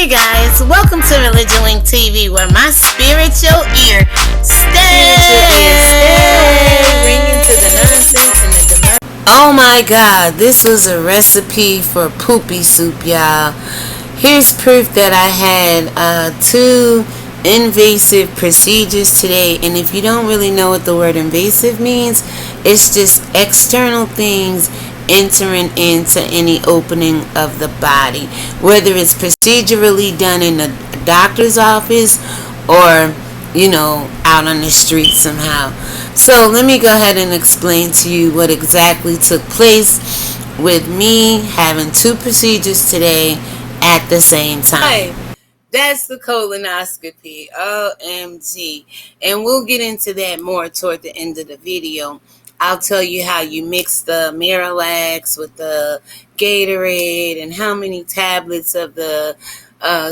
Hey guys, welcome to ReligionWinked TV, where my spiritual ear stays. Bringing to the nonsense and the demon. Oh my God, this was a recipe for poopy soup, y'all. Here's proof that I had 2 invasive procedures today, and if you don't really know what the word invasive means, it's just external things entering into any opening of the body, whether it's procedurally done in a doctor's office or out on the street somehow. So let me go ahead and explain to you what exactly took place with me having 2 procedures today at the same time. That's the colonoscopy. OMG. And we'll get into that more toward the end of the video. I'll tell you how you mix the Miralax with the Gatorade and how many tablets of the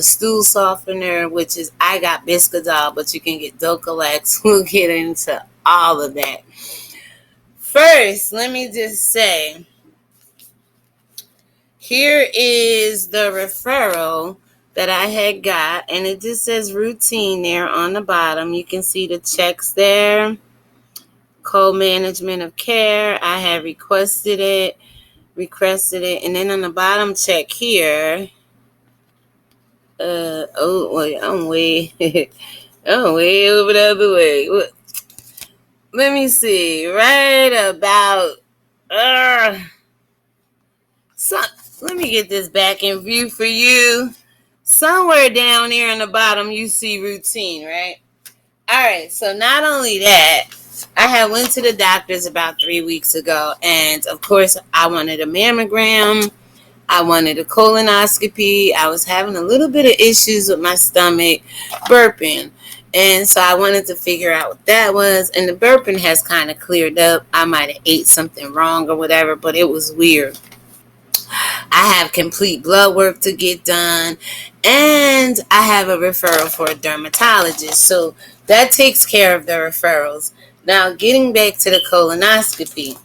stool softener, which is, I got Biscadol, but you can get Docalax. We'll get into all of that. First, let me just say, here is the referral that I had got, and it just says routine there on the bottom. You can see the checks there. Co-management of care. I have requested it, and then on the bottom check here. I'm way over the other way. Let me see. Right about. Let me get this back in view for you. Somewhere down here on the bottom, you see routine, right? All right. So not only that, I had went to the doctors about 3 weeks ago, and of course I wanted a mammogram, I wanted a colonoscopy. I was having a little bit of issues with my stomach, burping, and so I wanted to figure out what that was, and the burping has kind of cleared up. I might have ate something wrong or whatever, but it was weird. I have complete blood work to get done, and I have a referral for a dermatologist, so that takes care of the referrals. Now, getting back to the colonoscopy,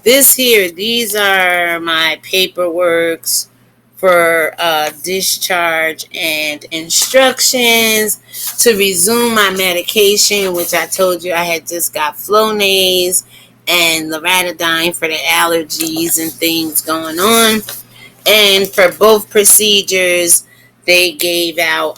these are my paperworks for discharge and instructions to resume my medication, which I told you I had just got Flonase and Loratadine for the allergies and things going on. And for both procedures, they gave out,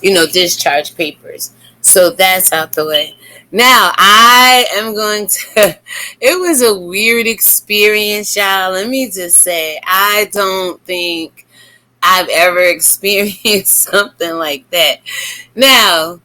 discharge papers. So that's out the way. Now, I am going to, it was a weird experience, y'all. Let me just say, I don't think I've ever experienced something like that. Now,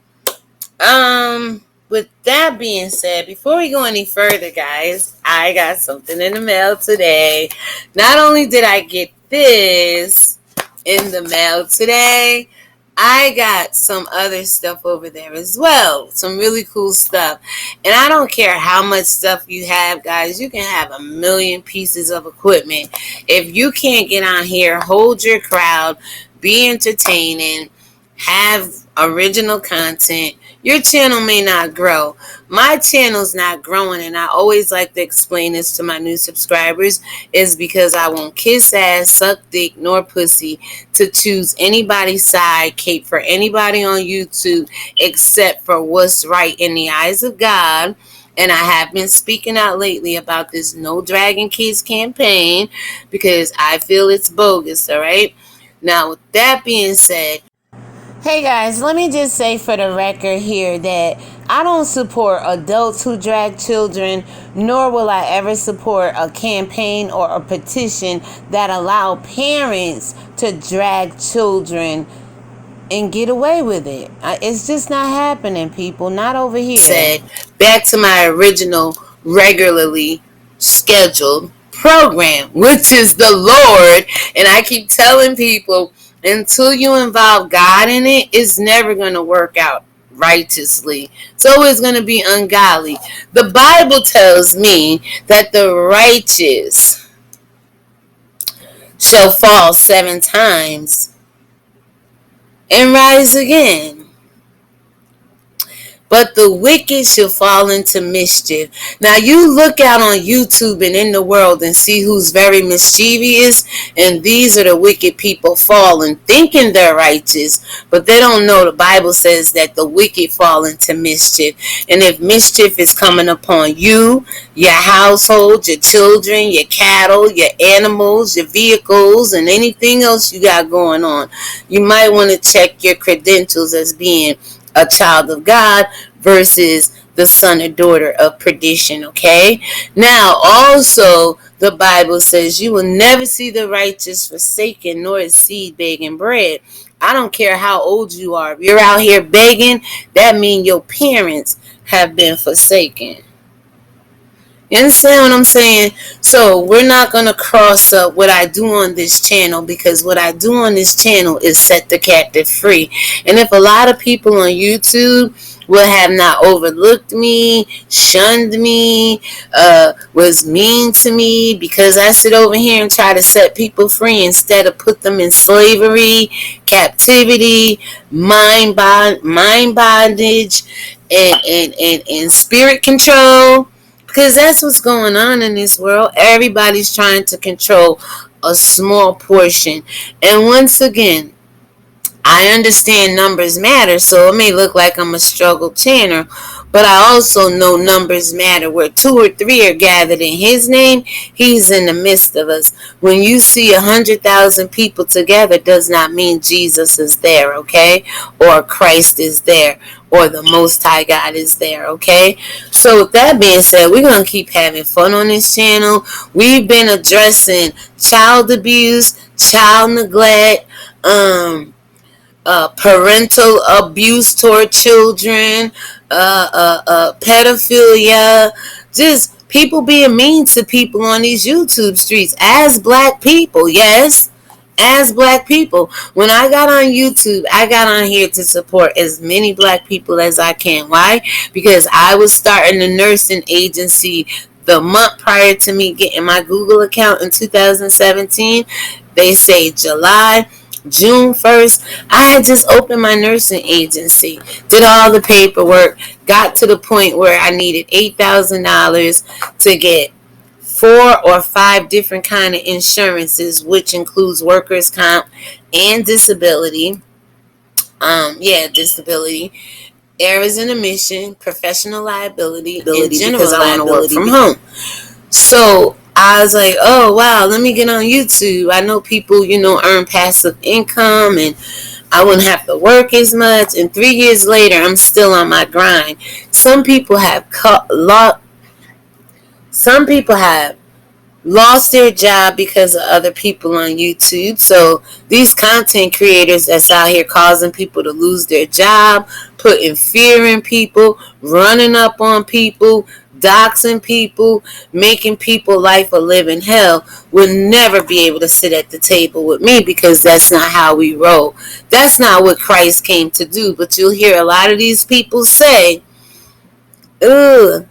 with that being said, before we go any further, guys, I got something in the mail today. Not only did I get this in the mail today, I got some other stuff over there as well. Some really cool stuff. And I don't care how much stuff you have, guys. You can have 1,000,000 pieces of equipment. If you can't get on here, hold your crowd, be entertaining, have original content, your channel may not grow. My channel's not growing, and I always like to explain this to my new subscribers, is because I won't kiss ass, suck dick, nor pussy to choose anybody's side, cape for anybody on YouTube, except for what's right in the eyes of God. And I have been speaking out lately about this No Dragging Kids campaign because I feel it's bogus, all right? Now, with that being said, hey guys, let me just say for the record here that I don't support adults who drag children, nor will I ever support a campaign or a petition that allow parents to drag children and get away with it. It's just not happening, people. Not over here. Back to my original regularly scheduled program, which is the Lord. And I keep telling people, until you involve God in it, it's never going to work out righteously. It's always going to be ungodly. The Bible tells me that the righteous shall fall 7 times and rise again. but the wicked shall fall into mischief. Now you look out on YouTube and in the world and see who's very mischievous, and these are the wicked people falling, thinking they're righteous, but they don't know the Bible says that the wicked fall into mischief. And if mischief is coming upon you, your household, your children, your cattle, your animals, your vehicles, and anything else you got going on, you might want to check your credentials as being a child of God versus the son or daughter of perdition, okay? Now, also, the Bible says you will never see the righteous forsaken, nor his seed begging bread. I don't care how old you are. If you're out here begging, that means your parents have been forsaken. You understand what I'm saying? So we're not going to cross up what I do on this channel, because what I do on this channel is set the captive free. And if a lot of people on YouTube will have not overlooked me, shunned me, was mean to me because I sit over here and try to set people free instead of put them in slavery, captivity, mind bondage, and spirit control. Because that's what's going on in this world. Everybody's trying to control a small portion. And once again, I understand numbers matter, so it may look like I'm a struggle channer, but I also know numbers matter. Where 2 or 3 are gathered in his name, he's in the midst of us. When you see 100,000 people together, does not mean Jesus is there, okay? Or Christ is there, or the Most High God is there, okay? So with that being said, we're going to keep having fun on this channel. We've been addressing child abuse, child neglect, parental abuse toward children, pedophilia, just people being mean to people on these YouTube streets as black people. Yes, as black people. When I got on YouTube, I got on here to support as many black people as I can. Why? Because I was starting a nursing agency the month prior to me getting my Google account in 2017. They say June 1st, I had just opened my nursing agency, did all the paperwork, got to the point where I needed $8,000 to get 4 or 5 different kind of insurances, which includes workers' comp and disability. Disability, errors and omission, professional liability, and general liability, because I want to work from home. So I was like, oh, wow, let me get on YouTube. I know people, earn passive income, and I wouldn't have to work as much. And 3 years later, I'm still on my grind. Some people have lost their job because of other people on YouTube. So these content creators that's out here causing people to lose their job, putting fear in people, running up on people, doxing people, making people life a living hell, will never be able to sit at the table with me, because that's not how we roll. That's not what Christ came to do. But you'll hear a lot of these people say, ugh,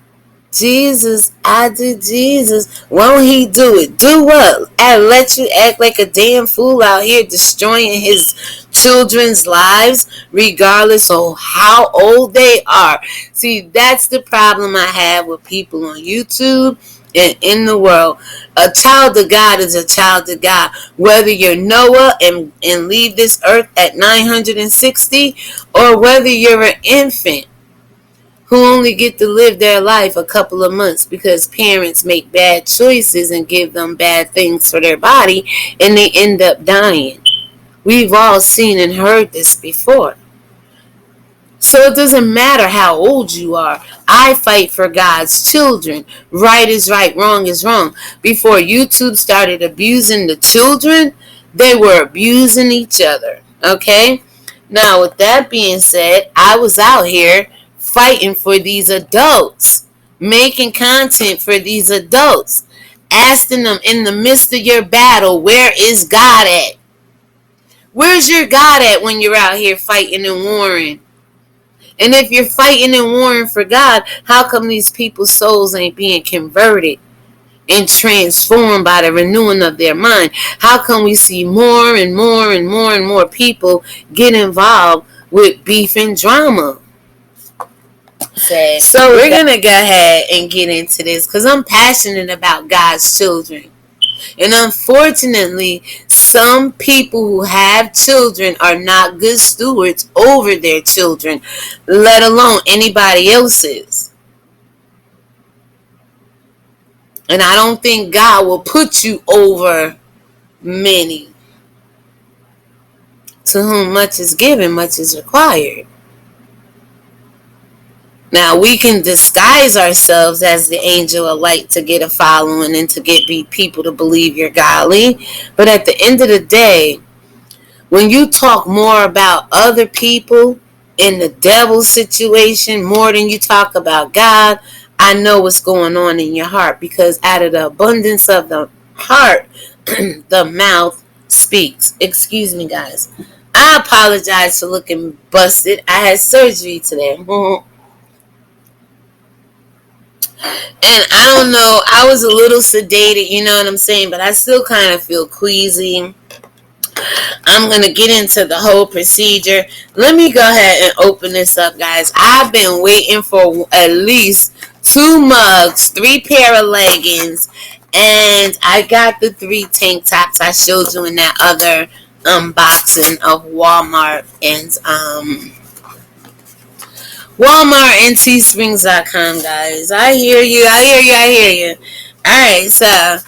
Jesus, I did Jesus. Won't he do it? Do what? And let you act like a damn fool out here destroying his children's lives regardless of how old they are. See, that's the problem I have with people on YouTube and in the world. A child of God is a child of God. Whether you're Noah and leave this earth at 960, or whether you're an infant who only get to live their life a couple of months because parents make bad choices and give them bad things for their body, and they end up dying. We've all seen and heard this before. So it doesn't matter how old you are. I fight for God's children. Right is right, wrong is wrong. Before YouTube started abusing the children, they were abusing each other. Okay? Now, with that being said, I was out here fighting for these adults, making content for these adults, asking them in the midst of your battle, where is God at? Where's your God at when you're out here fighting and warring? And if you're fighting and warring for God, how come these people's souls ain't being converted and transformed by the renewing of their mind? How come we see more and more and more and more people get involved with beef and drama? said. So we're going to go ahead and get into this because I'm passionate about God's children. And unfortunately, some people who have children are not good stewards over their children, let alone anybody else's. And I don't think God will put you over many. To whom much is given, much is required. Now, we can disguise ourselves as the angel of light to get a following and to get people to believe you're godly. But at the end of the day, when you talk more about other people in the devil's situation more than you talk about God, I know what's going on in your heart, because out of the abundance of the heart, the mouth speaks. Excuse me, guys. I apologize for looking busted. I had surgery today. And I don't know, I was a little sedated, you know what I'm saying? But I still kind of feel queasy. I'm going to get into the whole procedure. Let me go ahead and open this up, guys. I've been waiting for at least 2 mugs, 3 pair of leggings, and I got the 3 tank tops I showed you in that other unboxing of Walmart and Teesprings.com, guys. I hear you. Alright, so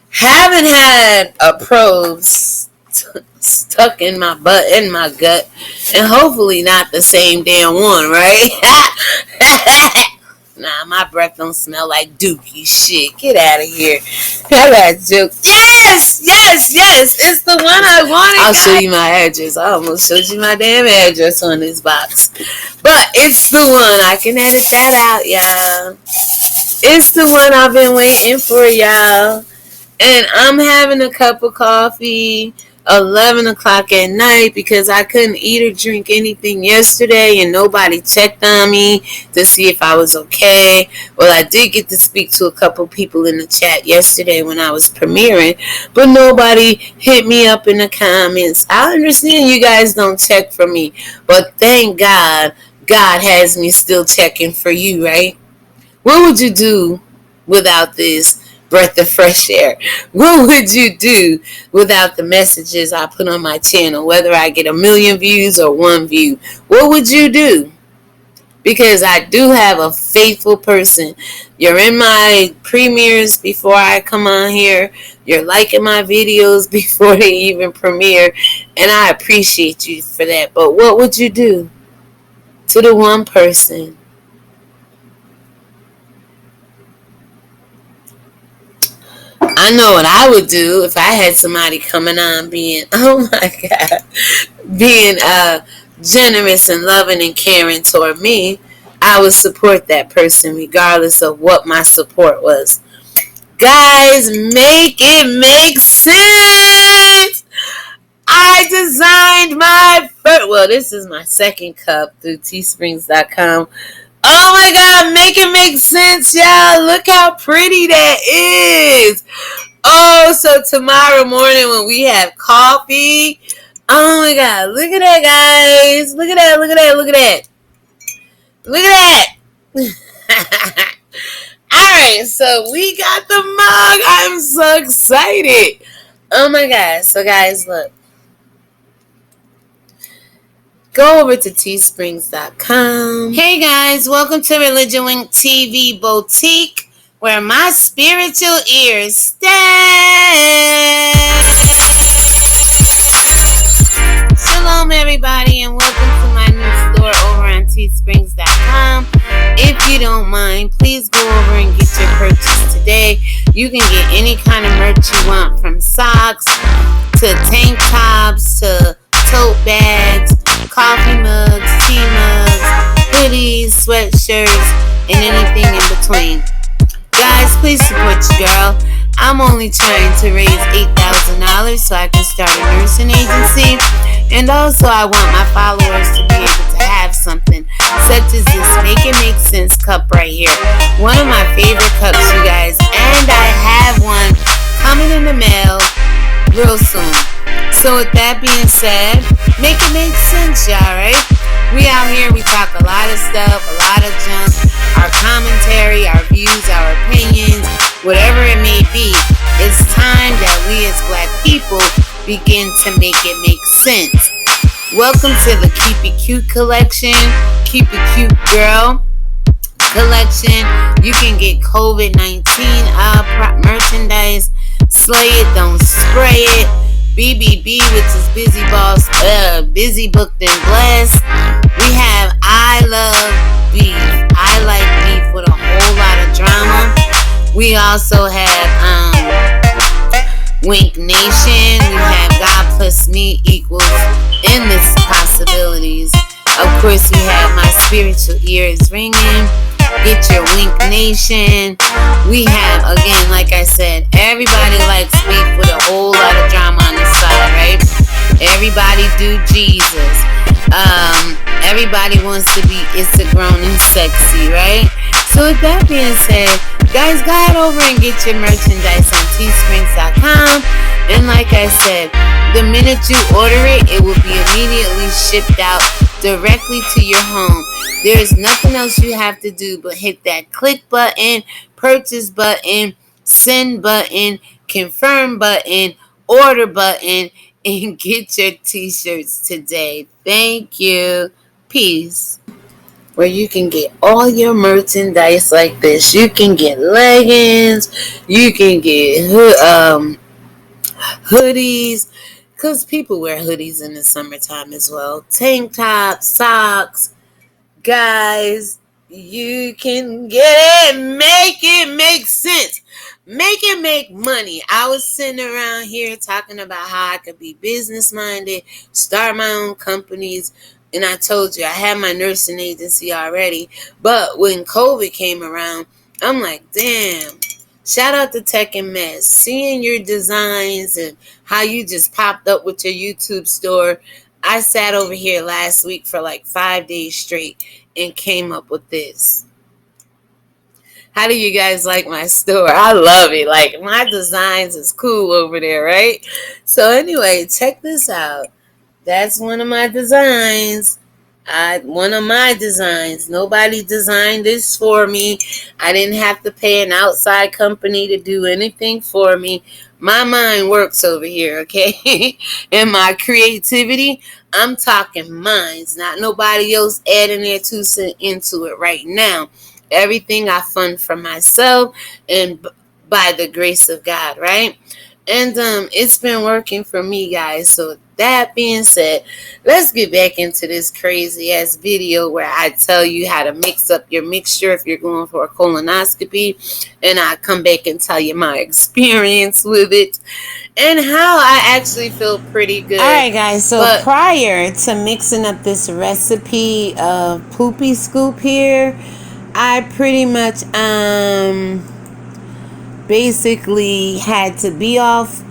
haven't had a probe stuck in my butt and my gut, and hopefully not the same damn one, right? Nah, my breath don't smell like dookie shit. Get out of here. I got jokes. Yes. It's the one I wanted. I'll show you my address. I almost showed you my damn address on this box. But it's the one. I can edit that out, y'all. It's the one I've been waiting for, y'all. And I'm having a cup of coffee 11 o'clock at night because I couldn't eat or drink anything yesterday and nobody checked on me to see if I was okay. Well, I did get to speak to a couple people in the chat yesterday when I was premiering, but nobody hit me up in the comments. I understand you guys don't check for me, but thank God, God has me still checking for you, right? What would you do without this breath of fresh air? What would you do without the messages I put on my channel, whether I get 1 million views or 1 view? What would you do? Because I do have a faithful person. You're in my premieres before I come on here. You're liking my videos before they even premiere, and I appreciate you for that. But what would you do to the one person? I know what I would do if I had somebody coming on being, oh my God, being generous and loving and caring toward me. I would support that person regardless of what my support was. Guys, make it make sense. I designed my first, well, this is my second cup through Teesprings.com. Oh my God, make it make sense, y'all. Look how pretty that is. Oh, so tomorrow morning when we have coffee, oh my God, look at that, guys. Look at that. Alright, so we got the mug. I'm so excited. Oh my God. So guys, look. Go over to Teesprings.com. Hey guys, welcome to ReligionWinked TV Boutique, where my spiritual ears stay. Shalom everybody, and welcome to my new store over on Teesprings.com. If you don't mind, please go over and get your purchase today. You can get any kind of merch you want, from socks to tank tops to tote bags, coffee mugs, tea mugs, hoodies, sweatshirts, and anything in between. Guys, please support your girl. I'm only trying to raise $8,000 so I can start a nursing agency. And also I want my followers to be able to have something such as this Make It Make Sense cup right here. One of my favorite cups, you guys. And I have one coming in the mail real soon. So with that being said, make it make sense, y'all, right? We out here, we talk a lot of stuff, a lot of junk, our commentary, our views, our opinions, whatever it may be. It's time that we as black people begin to make it make sense. Welcome to the Keep It Cute collection, Keep It Cute Girl collection. You can get COVID-19 merchandise. Slay it, don't spray it. BBB, which is busy boss, busy booked and blessed. We have I love beef. I like beef with a whole lot of drama. We also have Wink Nation. We have God plus me equals endless possibilities. Of course, we have my spiritual ears ringing. Get your Wink Nation. We have, again, like I said, everybody likes beef with a whole lot of drama on the side, right? Everybody do Jesus. Everybody wants to be Instagram and sexy, right? So with that being said, guys, go ahead over and get your merchandise on teesprings.com. And like I said, the minute you order it, it will be immediately shipped out directly to your home. There is nothing else you have to do but hit that click button, purchase button, send button, confirm button, order button, and get your t-shirts today. Thank you. Peace. Where you can get all your merchandise like this. You can get leggings. You can get hoodies. Because people wear hoodies in the summertime as well. Tank tops, socks. Guys, you can get it make sense. Make it make money. I was sitting around here talking about how I could be business minded, start my own companies. And I told you I had my nursing agency already. But when COVID came around, I'm like, damn. Shout out to Tech and Mess. Seeing your designs and how you just popped up with your YouTube store. I sat over here last week for like 5 days straight and came up with this. How do you guys like my store? I love it. Like, my designs is cool over there, right? So anyway, check this out. That's one of my designs. Nobody designed this for me. I didn't have to pay an outside company to do anything for me. My mind works over here, okay? And my creativity, I'm talking minds, not nobody else adding their 2 cents into it right now. Everything I fund for myself and by the grace of God, right? And it's been working for me, guys. So that being said, let's get back into this crazy ass video where I tell you how to mix up your mixture if you're going for a colonoscopy, and I come back and tell you my experience with it and how I actually feel pretty good. Alright guys, so prior to mixing up this recipe of poopy scoop here, I pretty much basically had to be off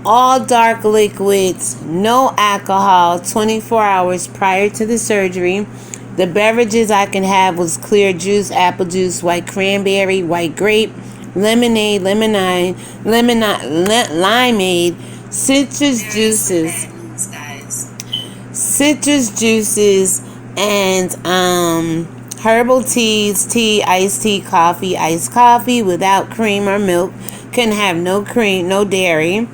all dark liquids, no alcohol, 24 hours prior to the surgery. The beverages I can have was clear juice, apple juice, white cranberry, white grape, lemonade, limeade, citrus juices, and herbal teas, tea, iced tea, coffee, iced coffee without cream or milk. Can have no cream, no dairy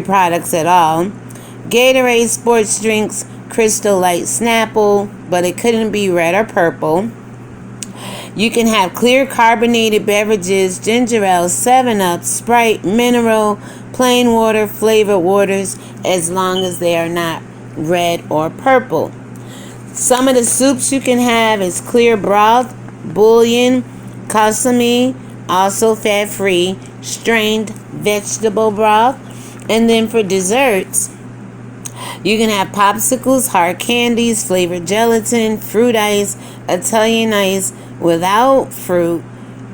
products at all. Gatorade sports drinks, Crystal Light Snapple, but it couldn't be red or purple. You can have clear carbonated beverages, ginger ale, 7-Up, Sprite, mineral, plain water, flavored waters, as long as they are not red or purple. Some of the soups you can have is clear broth, bouillon, kasami, also fat-free, strained vegetable broth. And then for desserts, you can have popsicles, hard candies, flavored gelatin, fruit ice, Italian ice without fruit,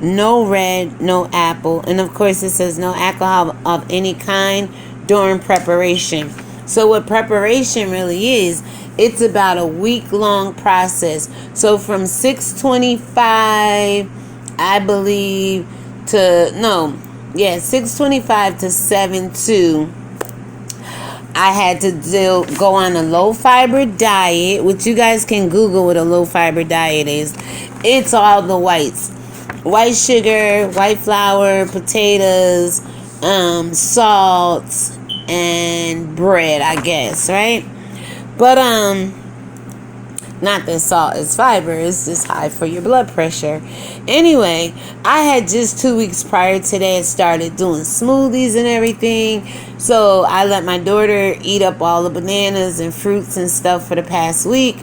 no red, no apple. And of course it says no alcohol of any kind during preparation. So what preparation really is, it's about a week-long process. So from 6:25, I believe, to 6:25 to 7:2, I had to go on a low fiber diet, which you guys can Google what a low fiber diet is. It's all the whites. White sugar, white flour, potatoes, salt, and bread, I guess, right? But, not that salt is fiber, it's just high for your blood pressure. Anyway, I had just 2 weeks prior to that started doing smoothies and everything. So I let my daughter eat up all the bananas and fruits and stuff for the past week.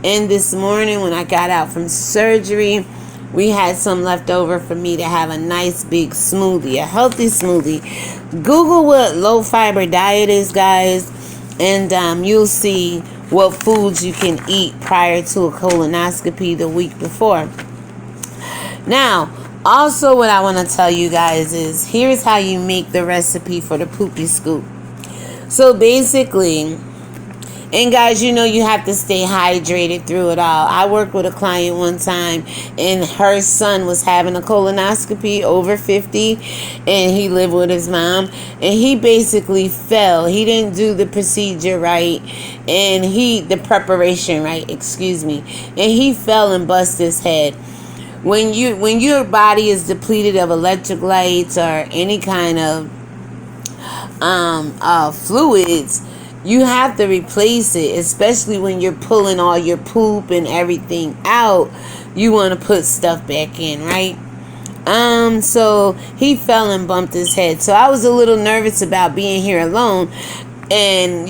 And this morning when I got out from surgery, we had some left over for me to have a nice big smoothie, a healthy smoothie. Google what low fiber diet is, guys, and you'll see what foods you can eat prior to a colonoscopy the week before. Now, also what I want to tell you guys is, here's how you make the recipe for the poopy scoop. So basically, and guys, you know you have to stay hydrated through it all. I worked with a client one time, and her son was having a colonoscopy, over 50, and he lived with his mom, and he basically fell. He didn't do the procedure right, and the preparation right, excuse me, and he fell and busted his head. When your body is depleted of electrolytes or any kind of fluids, you have to replace it, especially when you're pulling all your poop and everything out. You want to put stuff back in, right? So he fell and bumped his head. So I was a little nervous about being here alone and,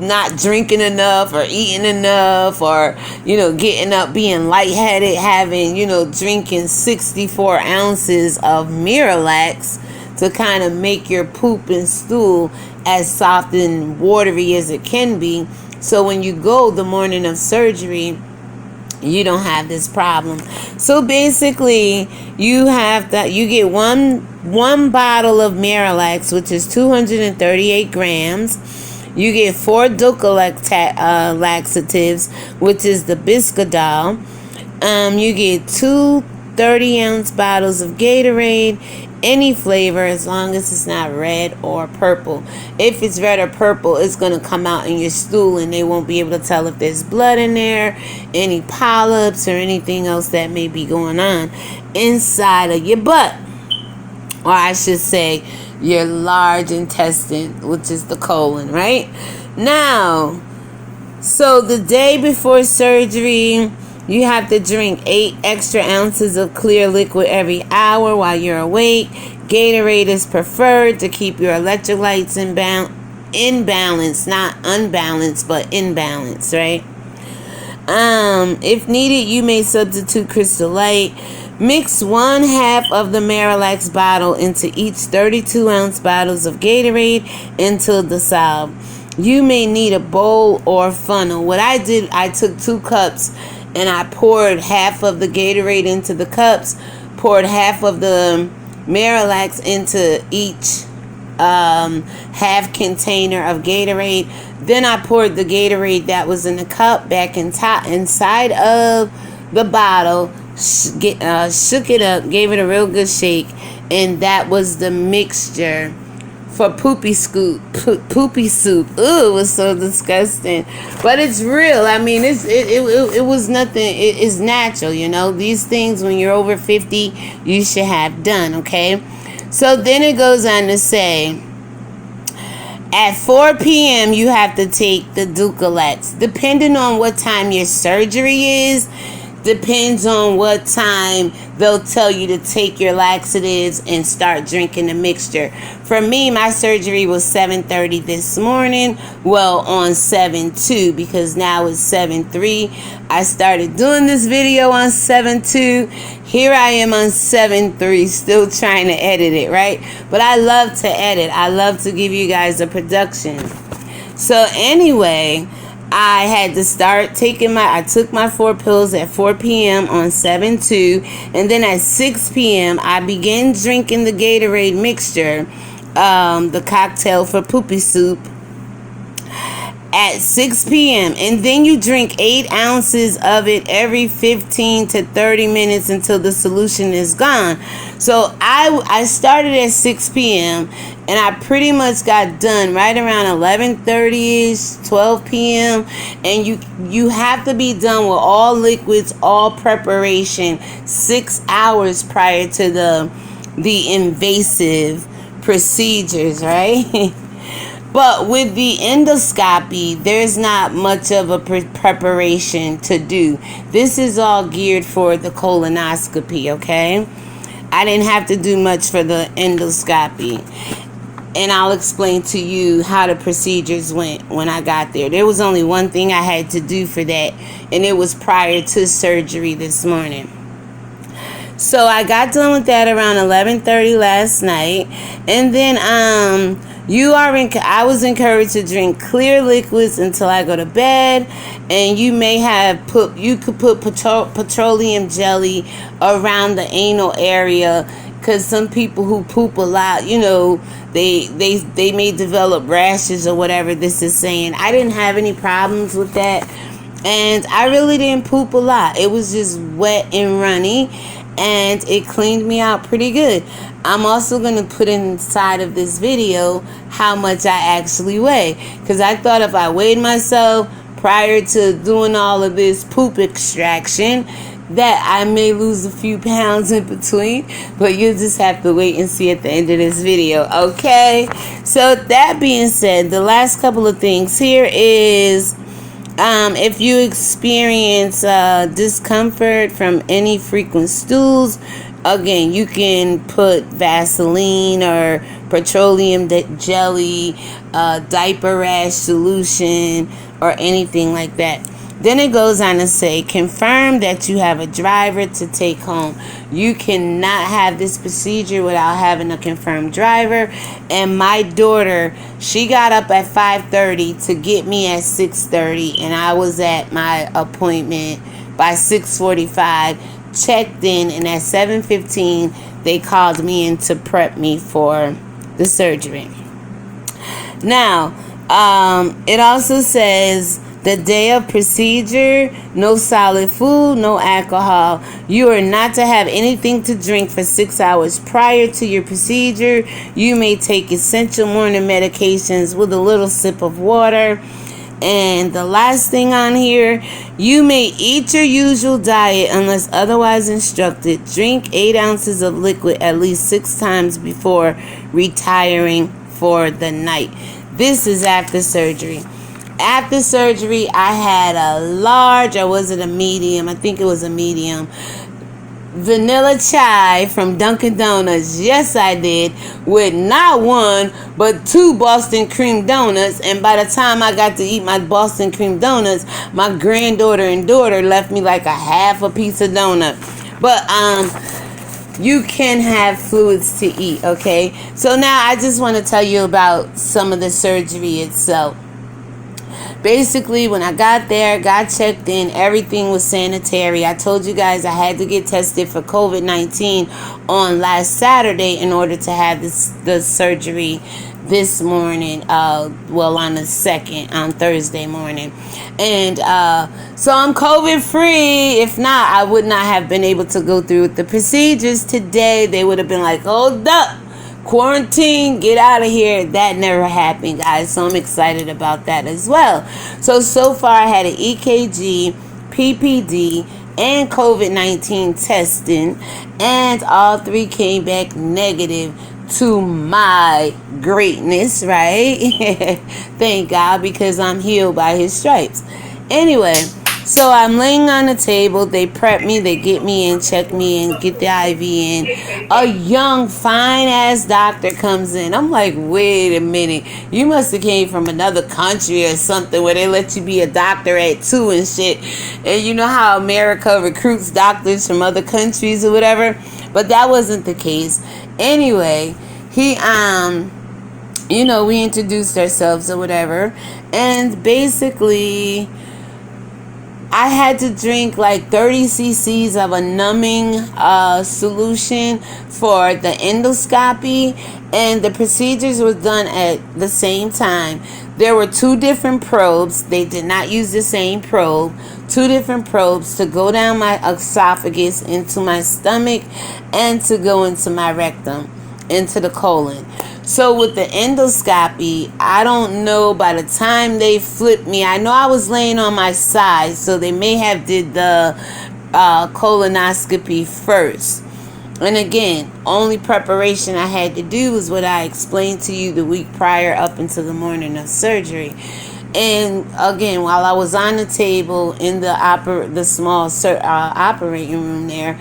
not drinking enough or eating enough or, getting up being lightheaded, having, drinking 64 ounces of Miralax to kind of make your poop and stool as soft and watery as it can be. So when you go the morning of surgery, you don't have this problem. So basically, you get one bottle of Miralax, which is 238 grams. You get 4 Duca laxatives, which is the Biscadol. You get 2 30-ounce bottles of Gatorade, any flavor, as long as it's not red or purple. If it's red or purple, it's going to come out in your stool, and they won't be able to tell if there's blood in there, any polyps, or anything else that may be going on inside of your butt. Or I should say, your large intestine, which is the colon, right? Now, so the day before surgery, you have to drink 8 extra ounces of clear liquid every hour while you're awake. Gatorade is preferred to keep your electrolytes in balance, not unbalanced, but in balance, right? If needed, you may substitute Crystal Light. Mix 1/2 of the Miralax bottle into each 32-ounce bottles of Gatorade until dissolved. You may need a bowl or funnel. What I did, I took 2 cups and I poured half of the Gatorade into the cups, poured half of the Miralax into each half container of Gatorade. Then I poured the Gatorade that was in the cup back inside of the bottle, shook it up, gave it a real good shake, and that was the mixture for poopy soup. Ooh, it was so disgusting, but it's real. I mean, it was nothing. It's natural, These things, when you're over 50, you should have done. Okay, so then it goes on to say, at 4 p.m. you have to take the Ducalax. Depending on what time your surgery is, depends on what time they'll tell you to take your laxatives and start drinking the mixture. For me, my surgery was 7:30 this morning. Well, on 7/2, because now it's 7/3. I started doing this video on 7/2. Here I am on 7/3, still trying to edit it, right? But I love to edit. I love to give you guys a production. So anyway, I had to start taking I took my 4 pills at 4 p.m. on 7/2, and then at 6 p.m. I began drinking the Gatorade mixture, the cocktail for poopy soup, at 6 p.m. And then you drink 8 ounces of it every 15 to 30 minutes until the solution is gone. So I started at 6 p.m. and I pretty much got done right around 11:30ish, 12 p.m. And you have to be done with all liquids, all preparation 6 hours prior to the invasive procedures, right? But with the endoscopy, there's not much of a preparation to do. This is all geared for the colonoscopy, okay? I didn't have to do much for the endoscopy. And I'll explain to you how the procedures went when I got there. There was only one thing I had to do for that, and it was prior to surgery this morning. So I got done with that around 11:30 last night. And then I was encouraged to drink clear liquids until I go to bed, and you could put petroleum jelly around the anal area, because some people who poop a lot, they may develop rashes or whatever this is saying. I didn't have any problems with that, and I really didn't poop a lot. It was just wet and runny, and it cleaned me out pretty good. I'm also going to put inside of this video how much I actually weigh, because I thought if I weighed myself prior to doing all of this poop extraction, that I may lose a few pounds in between, but you'll just have to wait and see at the end of this video, okay? So that being said, the last couple of things here is if you experience discomfort from any frequent stools, again, you can put Vaseline or petroleum jelly, diaper rash solution, or anything like that. Then it goes on to say, confirm that you have a driver to take home. You cannot have this procedure without having a confirmed driver. And my daughter, she got up at 5:30 to get me at 6:30. And I was at my appointment by 6:45, checked in, and at 7:15, they called me in to prep me for the surgery. Now, it also says, the day of procedure, no solid food, no alcohol. You are not to have anything to drink for 6 hours prior to your procedure. You may take essential morning medications with a little sip of water. And the last thing on here, you may eat your usual diet unless otherwise instructed. Drink 8 ounces of liquid at least 6 times before retiring for the night. This is after surgery. After surgery, I had a large, or was it a medium? I think it was a medium. Vanilla chai from Dunkin' Donuts. Yes, I did. With not one, but 2 Boston cream donuts. And by the time I got to eat my Boston cream donuts, my granddaughter and daughter left me like a half a piece of donut. But, you can have fluids to eat, okay? So now I just want to tell you about some of the surgery itself. Basically, when I got there, got checked in, everything was sanitary. I told you guys I had to get tested for COVID-19 on last Saturday in order to have the surgery this morning, on the 2nd, on Thursday morning. And so I'm COVID free. If not, I would not have been able to go through with the procedures today. They would have been like, hold up, quarantine, get out of here. That never happened, guys, so I'm excited about that as well. So far I had an EKG, PPD, and COVID-19 testing, and all 3 came back negative, to my greatness, right? Thank God, because I'm healed by his stripes. Anyway, so I'm laying on the table. They prep me, they get me in, check me in, get the IV in. A young, fine-ass doctor comes in. I'm like, wait a minute. You must have came from another country or something where they let you be a doctor at 2 and shit. And you know how America recruits doctors from other countries or whatever? But that wasn't the case. Anyway, we introduced ourselves or whatever. And basically, I had to drink like 30 cc's of a numbing solution for the endoscopy, and the procedures were done at the same time. There were 2 different probes. They did not use the same probe. 2 different probes to go down my esophagus, into my stomach, and to go into my rectum, into the colon. So with the endoscopy, I don't know, by the time they flipped me, I know I was laying on my side, so they may have did the colonoscopy first. And again, only preparation I had to do was what I explained to you the week prior up until the morning of surgery. And again, while I was on the table in the small operating room there,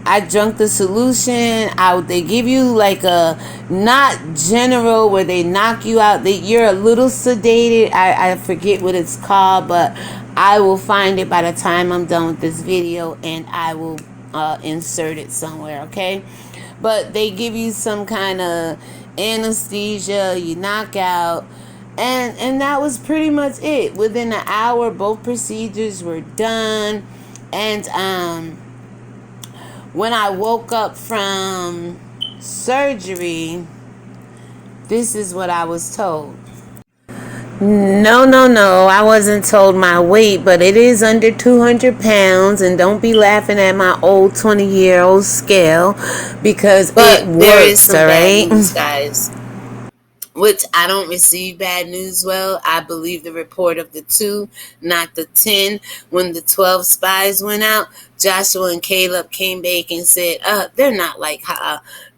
I drank the solution. They give you like a, not general where they knock you out. You're a little sedated. I forget what it's called, but I will find it by the time I'm done with this video, and I will insert it somewhere, okay? But they give you some kind of anesthesia, you knock out, and that was pretty much it. Within an hour, both procedures were done. And when I woke up from surgery, this is what I was told. No. I wasn't told my weight, but it is under 200 pounds. And don't be laughing at my old 20-year-old scale, because it works, there is some bad news, guys. Which I don't receive bad news well. I believe the report of the 2, not the 10. When the 12 spies went out, Joshua and Caleb came back and said, they're not like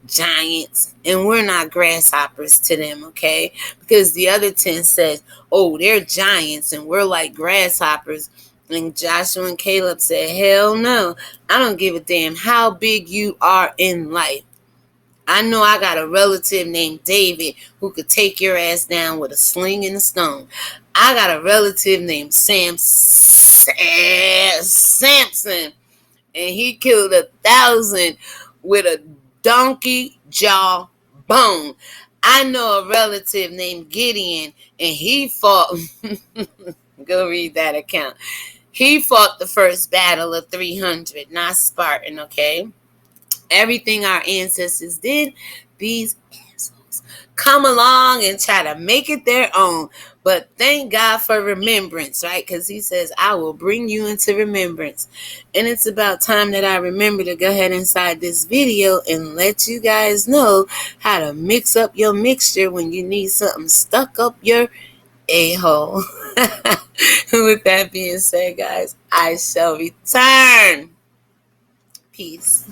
giants, and we're not grasshoppers to them, okay? Because the other 10 said, oh, they're giants and we're like grasshoppers. And Joshua and Caleb said, hell no, I don't give a damn how big you are in life. I know I got a relative named David who could take your ass down with a sling and a stone. I got a relative named Samson, and he killed 1,000 with a donkey jaw bone. I know a relative named Gideon, and he fought. Go read that account. He fought the first battle of 300, not Spartan, okay? Everything our ancestors did, these assholes come along and try to make it their own. But thank God for remembrance, right? Because he says, I will bring you into remembrance. And it's about time that I remember to go ahead inside this video and let you guys know how to mix up your mixture when you need something stuck up your a-hole. With that being said, guys, I shall return. Peace.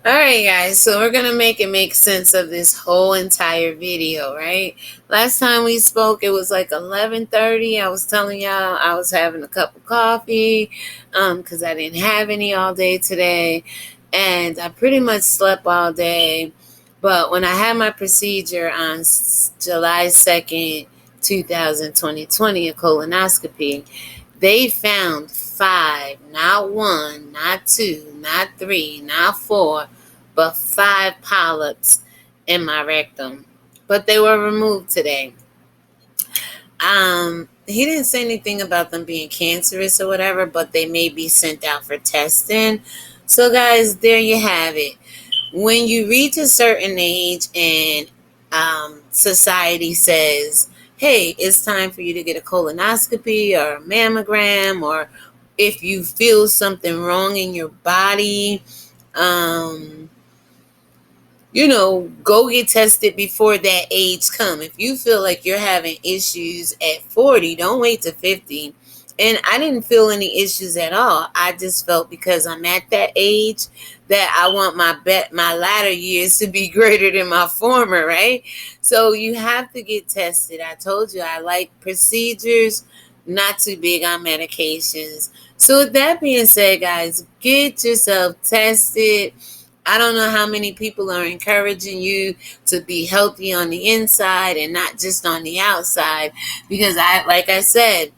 Alright guys, so we're going to make sense of this whole entire video, right? Last time we spoke, it was like 11:30. I was telling y'all I was having a cup of coffee because I didn't have any all day today. And I pretty much slept all day. But when I had my procedure on July 2nd, 2020, a colonoscopy, they found 5, not 1, not 2, not 3, not 4, but 5 polyps in my rectum. But they were removed today. He didn't say anything about them being cancerous or whatever, but they may be sent out for testing. So guys, there you have it. When you reach a certain age and society says, hey, it's time for you to get a colonoscopy or a mammogram, or if you feel something wrong in your body, go get tested before that age come. If you feel like you're having issues at 40, don't wait to 50. And I didn't feel any issues at all. I just felt, because I'm at that age, that I want my latter years to be greater than my former, right? So you have to get tested. I told you I like procedures, not too big on medications. So with that being said, guys, get yourself tested. I don't know how many people are encouraging you to be healthy on the inside and not just on the outside, because like I said,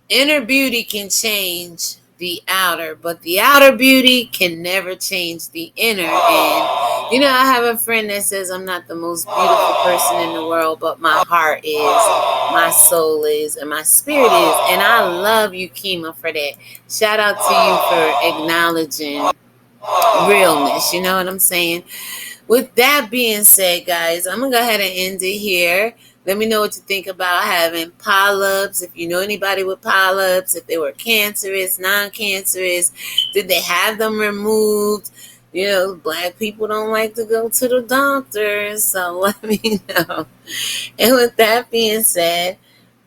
inner beauty can change the outer, but the outer beauty can never change the inner. And I have a friend that says I'm not the most beautiful person in the world, but my heart is, my soul is, and my spirit is. And I love you, Kima, for that. Shout out to you for acknowledging realness. You know what I'm saying? With that being said, guys, I'm going to go ahead and end it here. Let me know what you think about having polyps. If you know anybody with polyps, if they were cancerous, non-cancerous, did they have them removed? Black people don't like to go to the doctor, so let me know. And with that being said,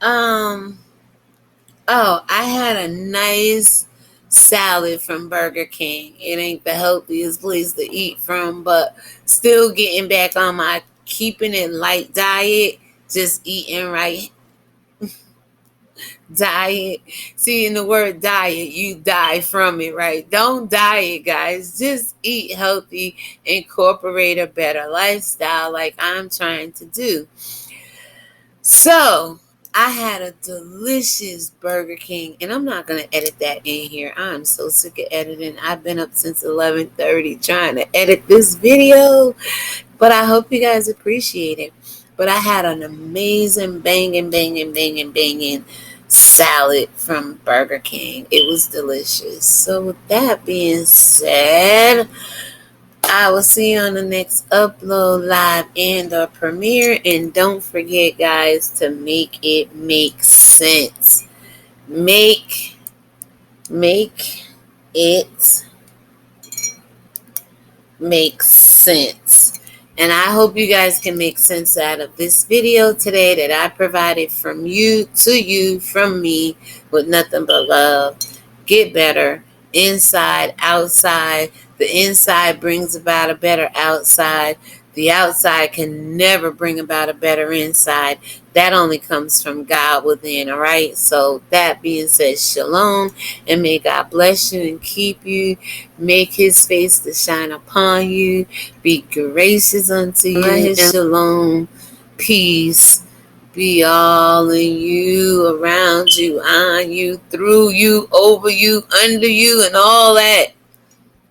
I had a nice salad from Burger King. It ain't the healthiest place to eat from, but still getting back on my keeping it light diet, just eating right diet. See, in the word diet, you die from it, right? Don't diet, guys. Just eat healthy, incorporate a better lifestyle like I'm trying to do. So, I had a delicious Burger King, and I'm not going to edit that in here. I'm so sick of editing. I've been up since 11:30 trying to edit this video, but I hope you guys appreciate it. But I had an amazing banging salad from Burger King. It was delicious. So with that being said, I will see you on the next upload, live, and or premiere. And don't forget, guys, to make it make sense. Make it make sense. And I hope you guys can make sense out of this video today that I provided from you to you, from me, with nothing but love. Get better, inside, outside. The inside brings about a better outside. The outside can never bring about a better inside. That only comes from God within, all right? So that being said, shalom, and may God bless you and keep you. Make his face to shine upon you. Be gracious unto you. And shalom, peace, be all in you, around you, on you, through you, over you, under you, and all that.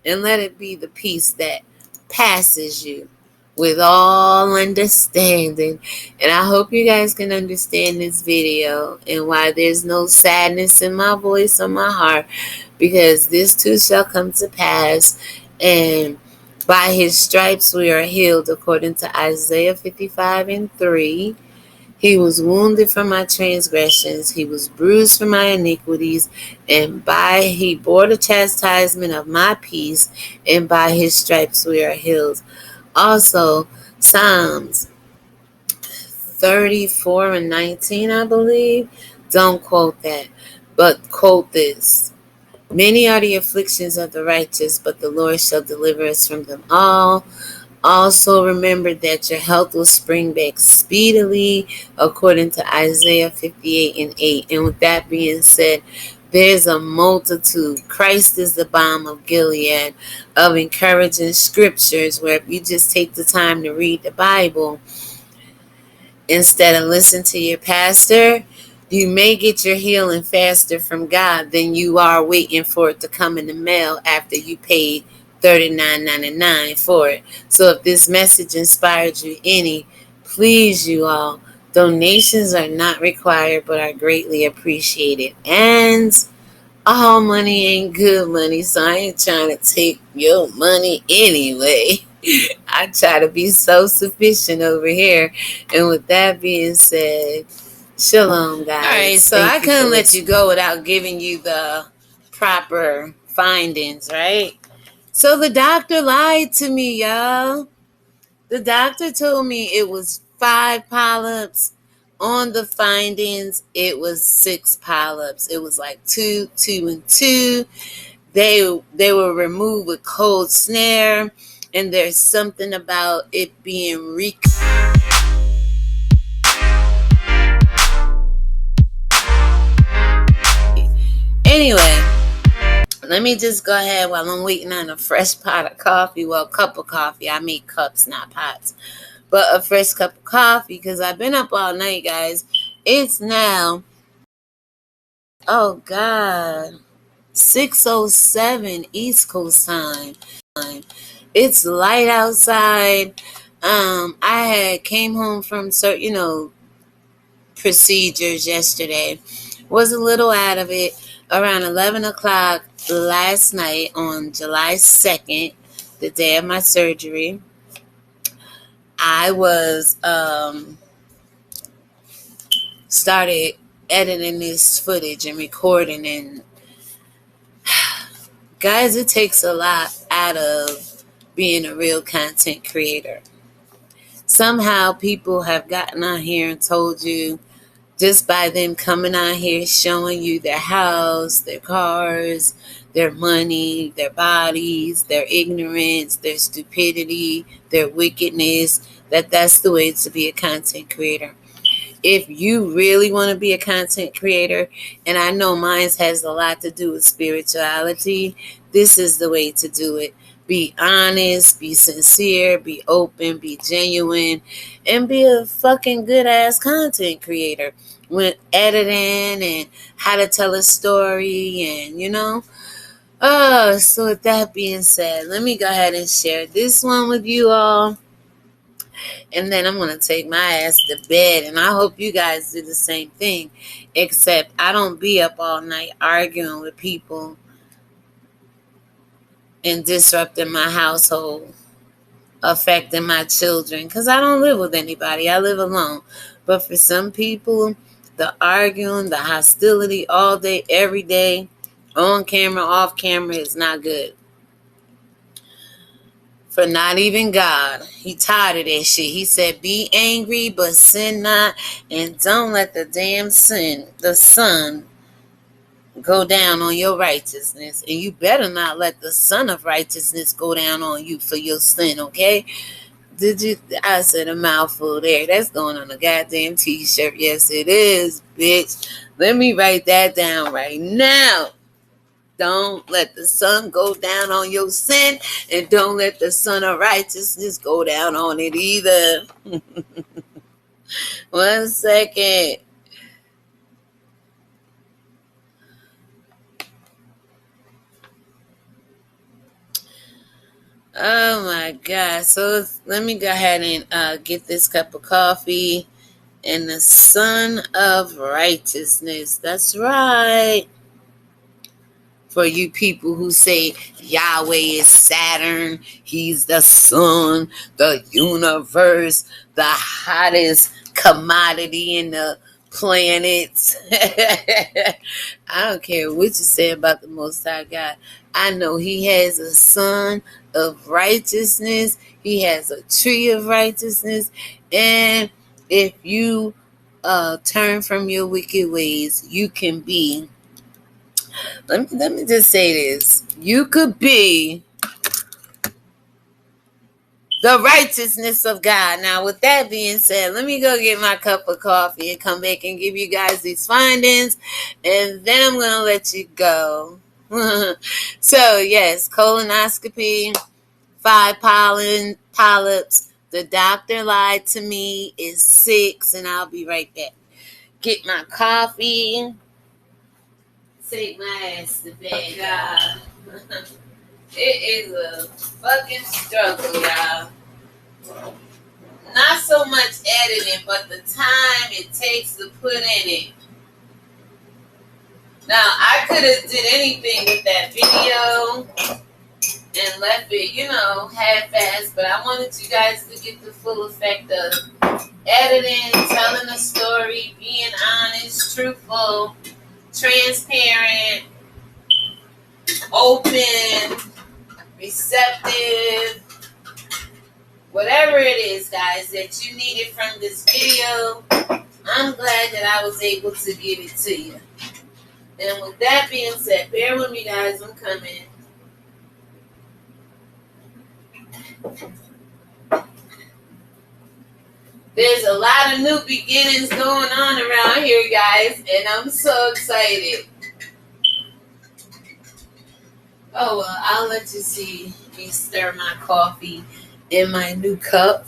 And let it be the peace that passes you with all understanding. And I hope you guys can understand this video and why there's no sadness in my voice or my heart, because this too shall come to pass. And by his stripes we are healed, according to Isaiah 55:3. He was wounded for my transgressions, he was bruised for my iniquities, and he bore the chastisement of my peace, and by his stripes we are healed. Also, Psalms 34:19, I believe. Don't quote that, but quote this. Many are the afflictions of the righteous, but the Lord shall deliver us from them all. Also remember that your health will spring back speedily, according to Isaiah 58:8. And with that being said, there's a multitude. Christ is the balm of Gilead, of encouraging scriptures where if you just take the time to read the Bible instead of listen to your pastor, you may get your healing faster from God than you are waiting for it to come in the mail after you paid $39.99 for it. So if this message inspired you any, please, you all, donations are not required but are greatly appreciated. And all money ain't good money, so I ain't trying to take your money anyway. I try to be self-sufficient over here. And with that being said, shalom, guys. All right, so I couldn't let you go without giving you the proper findings, right? So the doctor lied to me, y'all. The doctor told me it was 5 polyps. On the findings, it was 6 polyps. It was like 2, 2, and 2. They were removed with cold snare, and there's something about it being Anyway, let me just go ahead while I'm waiting on a fresh pot of coffee. Well, cup of coffee. I make cups, not pots. But a fresh cup of coffee, because I've been up all night, guys. It's now, oh God, 6:07 East Coast time. It's light outside. I came home from certain, procedures yesterday. Was a little out of it. Around 11 o'clock last night on July 2nd, the day of my surgery, I was started editing this footage and recording, and guys, it takes a lot out of being a real content creator. Somehow people have gotten on here and told you, just by them coming on here showing you their house, their cars, their money, their bodies, their ignorance, their stupidity, their wickedness, that's the way to be a content creator. If you really want to be a content creator, and I know mine has a lot to do with spirituality, this is the way to do it. Be honest, be sincere, be open, be genuine, and be a fucking good ass content creator with editing and how to tell a story, and so with that being said, let me go ahead and share this one with you all. And then I'm going to take my ass to bed. And I hope you guys do the same thing. Except I don't be up all night arguing with people and disrupting my household, affecting my children. Because I don't live with anybody. I live alone. But for some people, the arguing, the hostility all day, every day, on camera, off camera is not good. For not even God. He tired of that shit. He said, be angry, but sin not, and don't let the damn the sun, go down on your righteousness. And you better not let the Son of righteousness go down on you for your sin, okay? I said a mouthful there. That's going on a goddamn t-shirt. Yes, it is, bitch. Let me write that down right now. Don't let the sun go down on your sin, and don't let the Son of righteousness go down on it either. 1 second. Oh my God. So let me go ahead and get this cup of coffee. And the Son of righteousness. That's right. For you people who say Yahweh is Saturn, he's the sun, the universe, the hottest commodity in the planets. I don't care what you say about the Most High God. I know he has a son of righteousness. He has a tree of righteousness. And if you turn from your wicked ways, you can be. Let me just say this. You could be the righteousness of God. Now, with that being said, let me go get my cup of coffee and come back and give you guys these findings. And then I'm going to let you go. So, yes, colonoscopy, 5 polyps. The doctor lied to me. Is 6, and I'll be right back. Get my coffee. Take my ass to bed, y'all. It is a fucking struggle, y'all. Not so much editing, but the time it takes to put in it. Now, I could have did anything with that video and left it, half-assed, but I wanted you guys to get the full effect of editing, telling a story, being honest, truthful, transparent, open, receptive, whatever it is, guys, that you needed from this video. I'm glad that I was able to give it to you. And with that being said, bear with me, guys, I'm coming. There's a lot of new beginnings going on around here, guys, and I'm so excited. Oh, well, I'll let you see me stir my coffee in my new cup.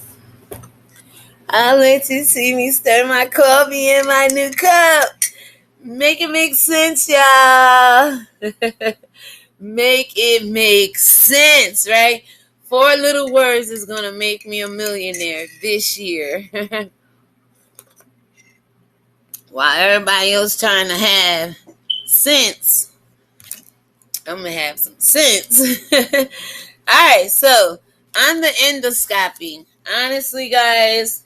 I'll let you see me stir my coffee in my new cup. Make it make sense, y'all. Make it make sense, right? 4 little words is going to make me a millionaire this year. While everybody else trying to have sense, I'm going to have some sense. All right, so on the endoscopy, honestly, guys,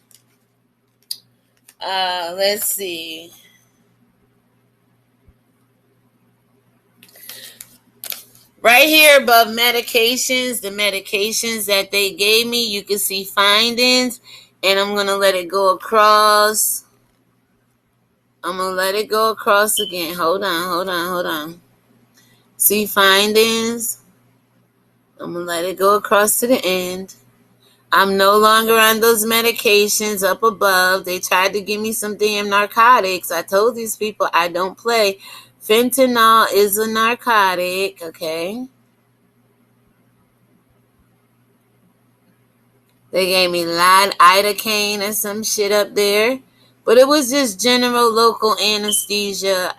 let's see. Right here above medications, the medications that they gave me, you can see findings, and I'm going to let it go across. I'm going to let it go across again. Hold on. See findings. I'm going to let it go across to the end. I'm no longer on those medications up above. They tried to give me some damn narcotics. I told these people I don't play. Fentanyl is a narcotic, okay? They gave me lidocaine and some shit up there. But it was just general local anesthesia.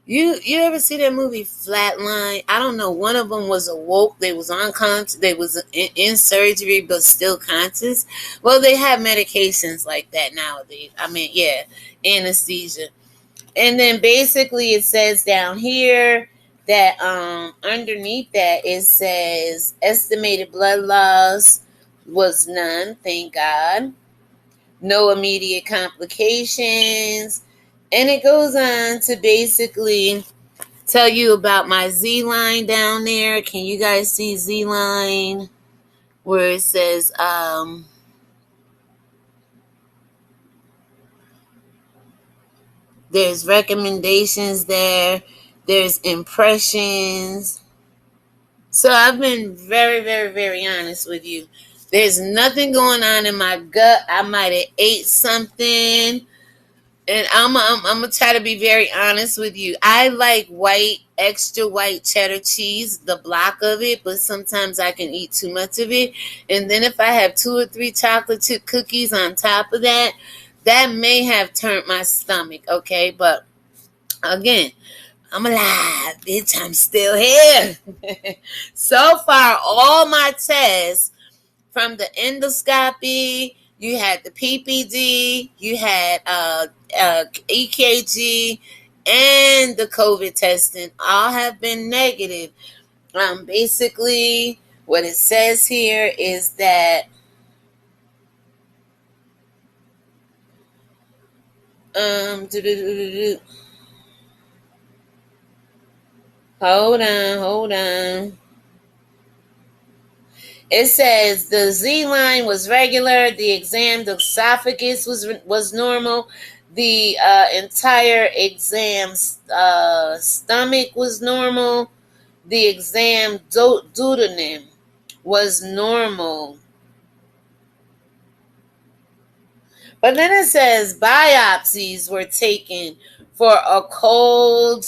You ever see that movie Flatline? I don't know. One of them was awoke. They was unconscious. They was in surgery, but still conscious. Well, they have medications like that nowadays. I mean, yeah, anesthesia. And then basically it says down here that underneath that it says estimated blood loss was none, thank God. No immediate complications. And it goes on to basically tell you about my Z line down there. Can you guys see Z line? Where it says there's recommendations there. There's impressions. So I've been very, very, very honest with you. There's nothing going on in my gut. I might have ate something. And I'm going to try to be very honest with you. I like extra white cheddar cheese, the block of it, but sometimes I can eat too much of it. And then if I have 2 or 3 chocolate chip cookies on top of that, that may have turned my stomach, okay? But again, I'm alive, bitch. I'm still here. So far, all my tests from the endoscopy, you had the PPD, you had EKG, and the COVID testing all have been negative. Basically, what it says here is that hold on. It says the Z line was regular. The exam, the esophagus was normal. The entire exam stomach was normal. The exam duodenum was normal. But then it says biopsies were taken for a cold,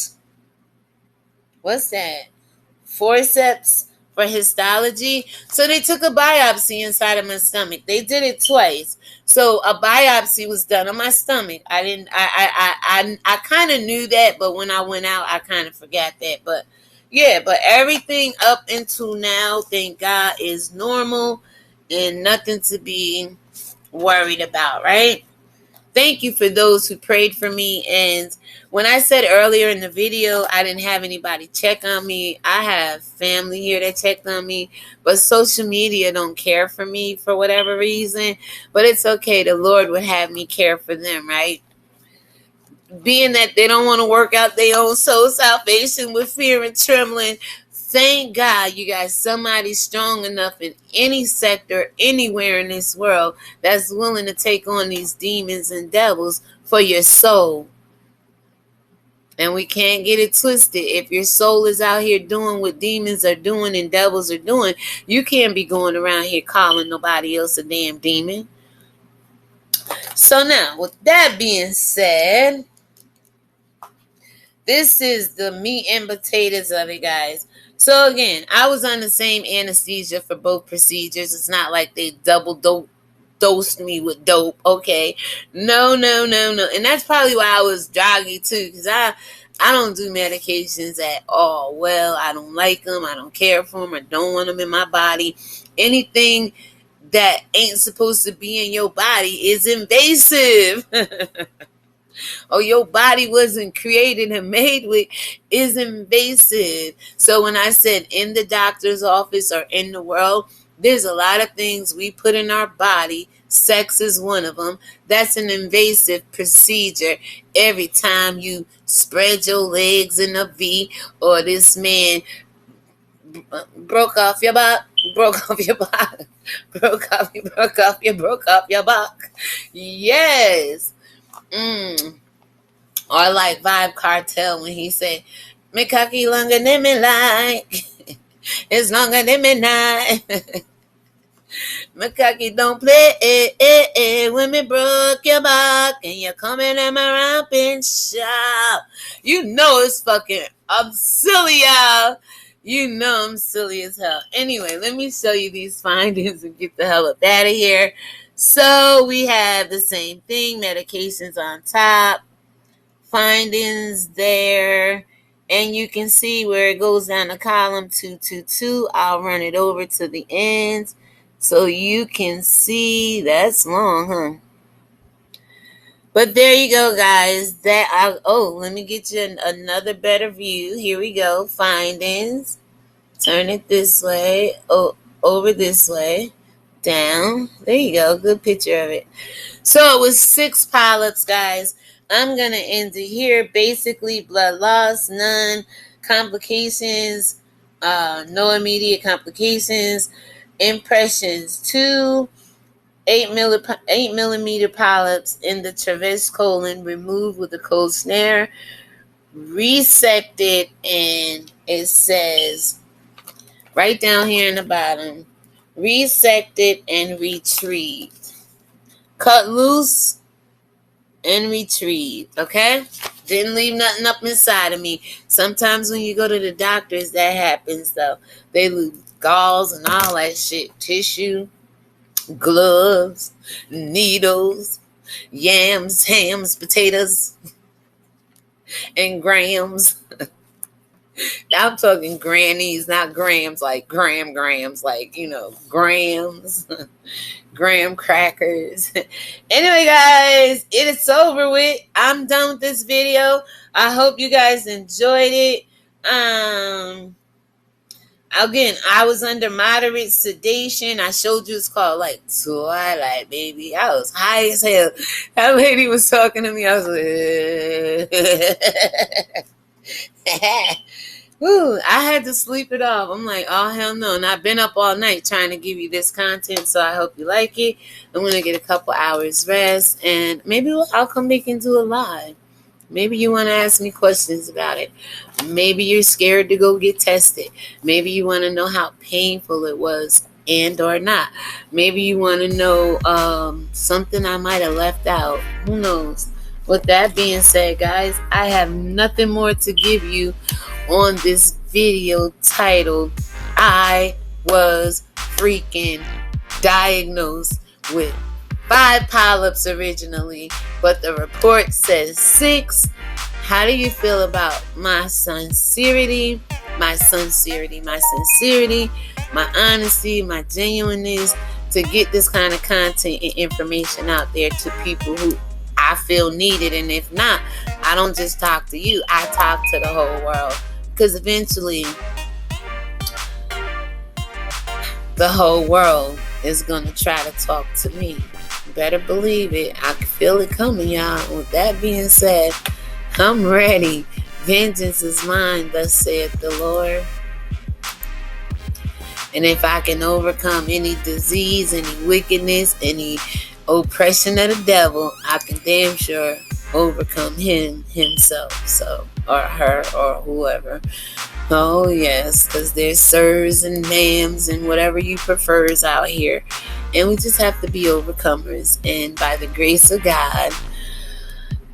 what's that? Forceps for histology. So they took a biopsy inside of my stomach. They did it twice. So a biopsy was done on my stomach. I kind of knew that, but when I went out, I kind of forgot that. But yeah, but everything up until now, thank God, is normal and nothing to be worried about, right? Thank you for those who prayed for me. And when I said earlier in the video, I didn't have anybody check on me. I have family here that checked on me, but social media don't care for me for whatever reason. But it's okay. The Lord would have me care for them, right? Being that they don't want to work out their own soul salvation with fear and trembling. Thank God, you guys, somebody strong enough in any sector, anywhere in this world, that's willing to take on these demons and devils for your soul. And we can't get it twisted. If your soul is out here doing what demons are doing and devils are doing, you can't be going around here calling nobody else a damn demon. So now, with that being said, this is the meat and potatoes of it, guys. So again, I was on the same anesthesia for both procedures. It's not like they double dosed me with dope. Okay. No. And that's probably why I was droggy too, because I don't do medications at all. Well, I don't like them. I don't care for them. I don't want them in my body. Anything that ain't supposed to be in your body is invasive. Or your body wasn't created and made with is invasive. So when I said in the doctor's office or in the world, there's a lot of things we put in our body. Sex is one of them. That's an invasive procedure. Every time you spread your legs in a V, or this man broke off your buck, broke off your buck, broke off your buck. Yes. Or like Vibe Cartel when he said, "Me cocky longer than me like, it's longer than midnight." My cocky don't play when me broke your back and you're coming at my ramping shop. You know it's fucking, I'm silly, y'all. You know I'm silly as hell. Anyway, let me show you these findings and get the hell up out of here. So we have the same thing, medications on top, findings there, and you can see where it goes down to column 222. I'll run it over to the ends so you can see. That's long, huh? But there you go, guys. Let me get you another better view. Here we go. Findings. Turn it this way. Over this way. Down. There you go. Good picture of it. So it was 6 polyps, guys. I'm going to end it here. Basically, blood loss, none. Complications, no immediate complications. Impressions, 2 8 millimeter polyps in the traverse colon, removed with a cold snare, resected, and it says right down here in the bottom, resected and retrieved. Cut loose and retrieved, okay? Didn't leave nothing up inside of me. Sometimes when you go to the doctors, that happens, though. They lose gauze and all that shit, tissue, gloves, needles, yams, hams, potatoes, and grams. I'm talking grannies, not grams, like grams, like, grams, graham crackers. Anyway, guys, it is over with. I'm done with this video. I hope you guys enjoyed it. Again, I was under moderate sedation. I showed you it's called like Twilight, baby. I was high as hell. That lady was talking to me. I was like, Ooh, I had to sleep it off. I'm like, oh, hell no. And I've been up all night trying to give you this content, so I hope you like it. I'm going to get a couple hours rest, and maybe I'll come back and do a live. Maybe you want to ask me questions about it. Maybe you're scared to go get tested. Maybe you want to know how painful it was and or not. Maybe you want to know something I might have left out. Who knows? With that being said, guys, I have nothing more to give you on this video titled, I was freaking diagnosed with 5 polyps originally, but the report says 6. How do you feel about my sincerity, my honesty, my genuineness to get this kind of content and information out there to people who I feel need it? And if not, I don't just talk to you, I talk to the whole world, because eventually the whole world is going to try to talk to me. Better believe it. I can feel it coming, y'all. With that being said, I'm ready. Vengeance is mine, thus saith the Lord. And if I can overcome any disease, any wickedness, any oppression of the devil, I can damn sure overcome himself, or her, or whoever. Oh yes, because there's sirs and ma'ams and whatever you prefers out here, and we just have to be overcomers. And by the grace of God,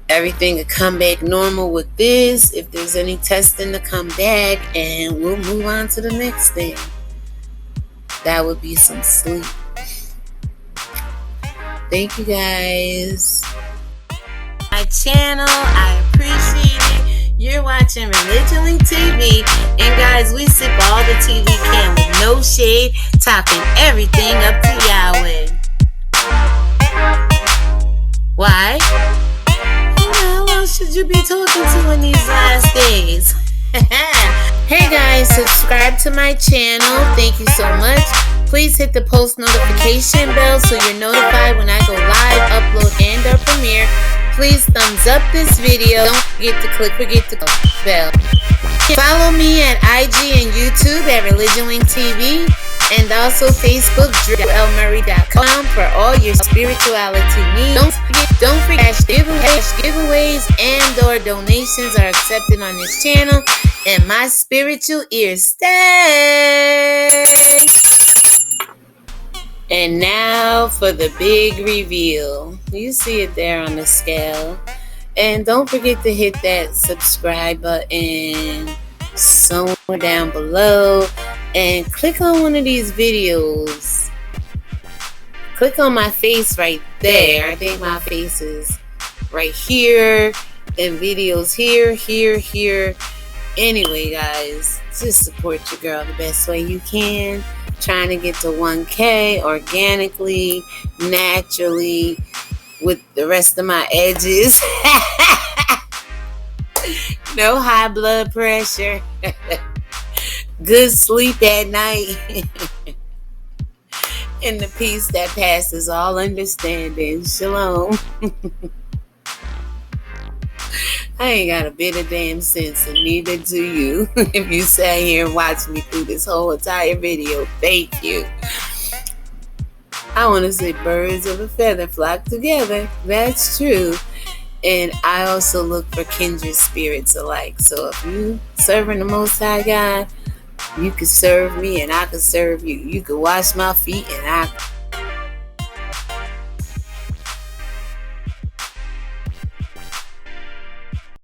everything will come back normal with this. If there's any testing to come back, and we'll move on to the next thing. That would be some sleep. Thank you, guys. My channel, I appreciate it. You're watching ReligionWinked TV, and guys, we sip all the tea we can with no shade, talking everything up to Yahweh. Why? Who else should you be talking to in these last days? Hey guys, subscribe to my channel. Thank you so much. Please hit the post notification bell so you're notified when I go live, upload, and or premiere. Please thumbs up this video. Don't forget to click the bell. Follow me at IG and YouTube at ReligionWinked TV, and also Facebook, DrewLMurray.com for all your spirituality needs. Don't forget giveaways and/or donations are accepted on this channel, and my spiritual ears stay. And now for the big reveal. You see it there on the scale. And don't forget to hit that subscribe button somewhere down below. And click on one of these videos. Click on my face right there. I think my face is right here. And videos here. Anyway, guys, just support your girl the best way you can. Trying to get to 1K organically, naturally, with the rest of my edges. No high blood pressure. Good sleep at night. And the peace that passes all understanding. Shalom. I ain't got a bit of damn sense, and neither do you. If you sat here and watched me through this whole entire video, thank you. I want to say birds of a feather flock together. That's true. And I also look for kindred spirits alike. So if you serving the Most High God, you can serve me and I can serve you. You can wash my feet and I